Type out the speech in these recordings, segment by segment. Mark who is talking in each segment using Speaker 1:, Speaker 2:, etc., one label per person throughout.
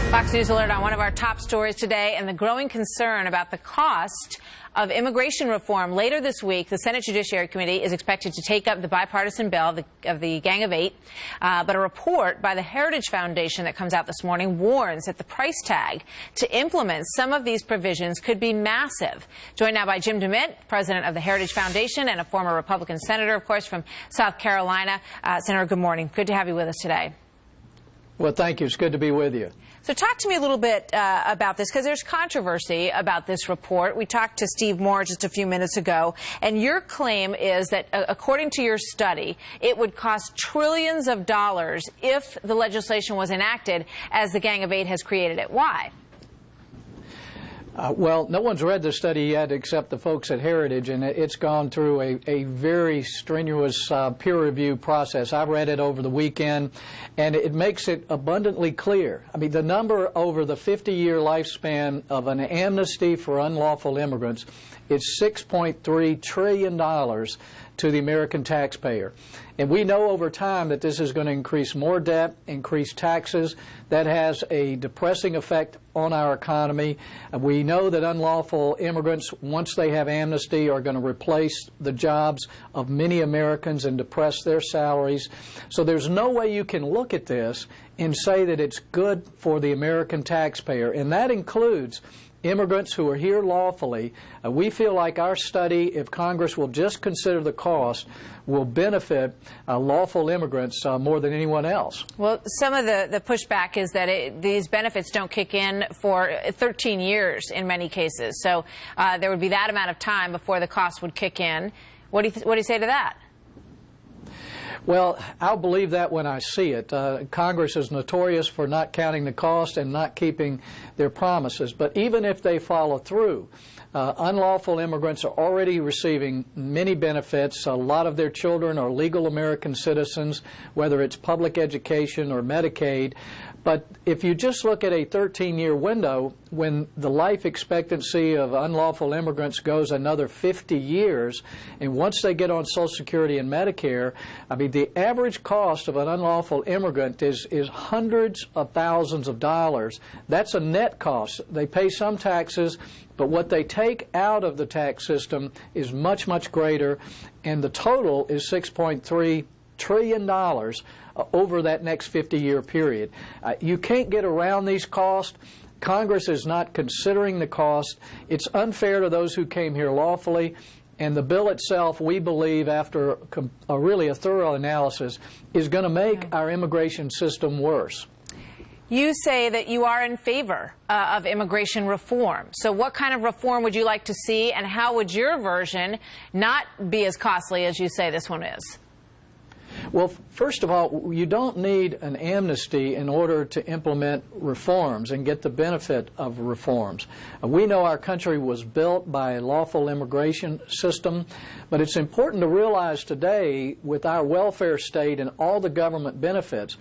Speaker 1: Fox News Alert on one of our top stories today and the growing concern about the cost of immigration reform. Later this week, the Senate Judiciary Committee is expected to take up the bipartisan bill of the Gang of Eight. But a report by the Heritage Foundation that comes out this morning warns that the price tag to implement some of these provisions could be massive. Joined now by Jim DeMint, president of the Heritage Foundation and a former Republican senator, of course, from South Carolina. Senator, good morning. Good to have you with us today.
Speaker 2: Well, thank you. It's good to be with you.
Speaker 1: So talk to me a little bit about this, because there's controversy about this report. We talked to Steve Moore just a few minutes ago, and your claim is that, according to your study, it would cost trillions of dollars if the legislation was enacted as the Gang of Eight has created it. Why?
Speaker 2: Well, no one's read the study yet except the folks at Heritage, and it's gone through a very strenuous peer review process. I read it over the weekend, and it makes it abundantly clear. I mean, the number over the 50-year lifespan of an amnesty for unlawful immigrants is $6.3 trillion to the American taxpayer. And we know over time that this is going to increase more debt, increase taxes. That has a depressing effect on our economy. We know that unlawful immigrants, once they have amnesty, are going to replace the jobs of many Americans and depress their salaries. So there's no way you can look at this and say that it's good for the American taxpayer. And that includes immigrants who are here lawfully. We feel like our study, if Congress will just consider the cost, will benefit lawful immigrants more than anyone else.
Speaker 1: Well, some of the pushback is that these benefits don't kick in for 13 years in many cases. So there would be that amount of time before the cost would kick in. What do you say to that?
Speaker 2: Well, I'll believe that when I see it. Congress is notorious for not counting the cost and not keeping their promises. But even if they follow through, unlawful immigrants are already receiving many benefits. A lot of their children are legal American citizens, whether it's public education or Medicaid. But if you just look at a 13-year window, when the life expectancy of unlawful immigrants goes another 50 years, and once they get on Social Security and Medicare, I mean, the average cost of an unlawful immigrant is hundreds of thousands of dollars. That's a net cost. They pay some taxes, but what they take out of the tax system is much, much greater, and the total is $6.3 trillion over that next 50-year period. You can't get around these costs. Congress is not considering the cost. It's unfair to those who came here lawfully, and the bill itself, we believe, after really a thorough analysis, is going to make our immigration system worse.
Speaker 1: You say that you are in favor of immigration reform. So what kind of reform would you like to see, and how would your version not be as costly as you say this one is?
Speaker 2: Well, first of all, you don't need an amnesty in order to implement reforms and get the benefit of reforms. We know our country was built by a lawful immigration system, but it's important to realize today, with our welfare state and all the government benefits,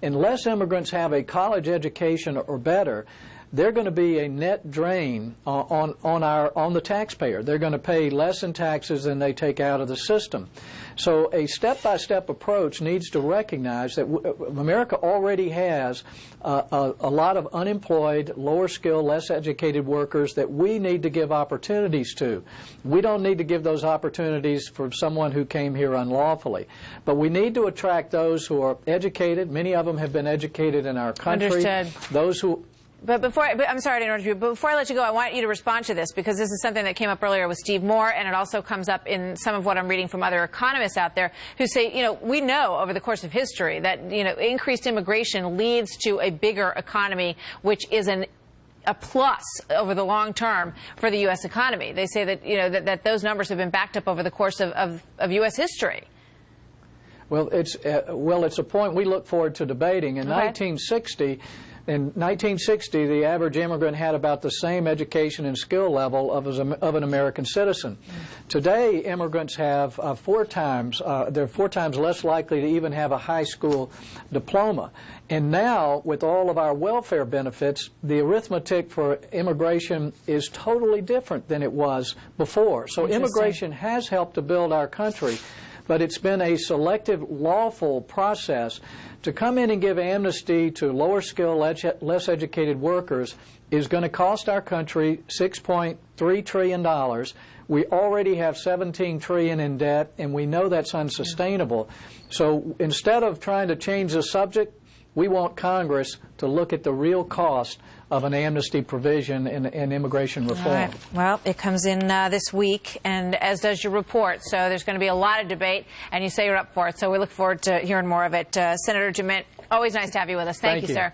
Speaker 2: unless immigrants have a college education or better, they're going to be a net drain on the taxpayer. They're going to pay less in taxes than they take out of the system. So a step-by-step approach needs to recognize that America already has a lot of unemployed, lower-skilled, less-educated workers that we need to give opportunities to. We don't need to give those opportunities for someone who came here unlawfully. But we need to attract those who are educated. Many of them have been educated in our country.
Speaker 1: Understood.
Speaker 2: Those who...
Speaker 1: But I'm sorry to interrupt you, but before I let you go, I want you to respond to this, because this is something that came up earlier with Steve Moore, and it also comes up in some of what I'm reading from other economists out there who say, we know over the course of history that, increased immigration leads to a bigger economy, which is a plus over the long term for the U.S. economy. They say that, that those numbers have been backed up over the course of U.S. history.
Speaker 2: Well, it's a point we look forward to debating. In 1960, the average immigrant had about the same education and skill level of an American citizen. Today, immigrants have they're 4 times less likely to even have a high school diploma. And now, with all of our welfare benefits, the arithmetic for immigration is totally different than it was before. So immigration has helped to build our country. but it's been a selective, lawful process. To come in and give amnesty to lower-skilled, less educated workers is going to cost our country $6.3 trillion. We already have $17 trillion in debt, and we know that's unsustainable. So instead of trying to change the subject, we want Congress to look at the real cost of an amnesty provision in immigration reform.
Speaker 1: All right. Well, it comes in this week, and as does your report. So there's going to be a lot of debate, and you say you're up for it. So we look forward to hearing more of it. Senator DeMint, always nice to have you with us. Thank you, sir.